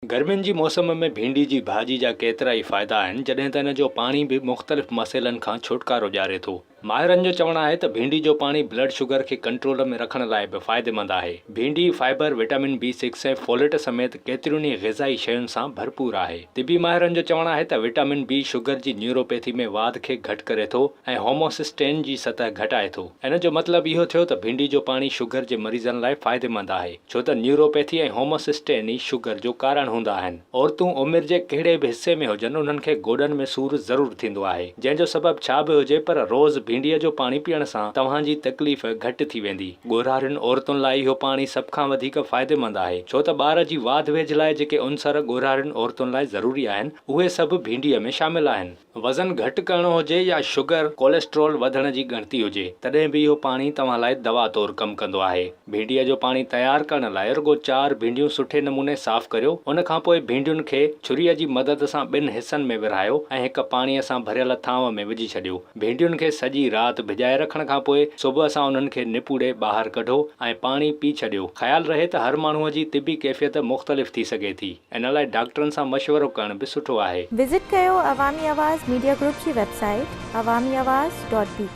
गर्मियुनि जी मौसम में भिंडी जी भाॼी जा केतिरा ई फ़ाइदा आहिनि, जॾहिं त इन जो पाणी बि मुख़्तलिफ़ मसइलनि खां छुटकारो ॾियारे थो। माहिरनि जो चवणु आहे त भिंडी जो पाणी ब्लड शुगर खे कंट्रोल में रखण लाइ बि फ़ाइदेमंद आहे। भिंडी फाइबर, विटामिन B6 ऐं फोलेट समेत केतिरियुनि ई ग़िज़ाई शयुनि सां भरपूर आहे। तिबी माहिरनि जो चवणु आहे त विटामिन B शुगर जी न्यूरोपैथी में वाध खे घटि करे थो ऐं होमोसिस्टेन जी सतह घटाए थो। इन जो मतिलबु इहो थियो त भिंडी जो पाणी शुगर जे मरीज़नि लाइ फ़ाइदेमंद आहे, छो त न्यूरोपैथी ऐं होमोसिस्टेन ई शुगर जो कारण हूंदा आहिनि। औरतूं उमिरि जे कहिड़े बि हिसे में हुजनि, उन्हनि खे गोॾनि में सूरु ज़रूरु थींदो आहे, जंहिंजो सबबु छा बि हुजे, पर रोज़ भिंडीअ जो पाणी पीअण सां तव्हांजी तकलीफ़ घटि थी वेंदी। ॻोरारियुनि औरतुनि लाइ इहो पाणी सभ खां वधीक फ़ाइदेमंद आहे, छो त ॿार जी वाध वेझ लाइ जेके उनसर ॻोरारियुनि औरतुनि लाइ ज़रूरी आहिनि, उहे सभु भिंडीअ में शामिल आहिनि। वज़न घटि करणो हुजे या शुगर कोलेस्ट्रोल वधण जी ॻणती हुजे, तॾहिं बि इहो पाणी तव्हां लाइ दवा तौरु कमु कंदो आहे। भिंडीअ जो पाणी तयारु करण लाइ रुॻो 4 भिंडियूं सुठे नमूने साफ़ करियो। उन खां पोइ भिंडियुनि खे छुरीअ जी मदद सां ॿिनि हिसनि में विरहायो ऐं हिक पाणीअ सां भरियल थांव में विझी छॾियो। भिंडियुनि खे सॼी राति भिॼाए रखण खां पोइ सुबुह सां उन्हनि खे निपूड़े ॿाहिरि कढो ऐं पाणी पी छॾियो। ख़्यालु रहे त हर माण्हूअ जी तिबी कैफ़ियत मुख़्तलिफ़ थी सघे थी, इन लाइ डॉक्टरनि सां मशवरो करण बि सुठो आहे। विज़िट कयो अवामी आवाज़ मीडिया ग्रुप जी वेबसाइट awamiawaz.pk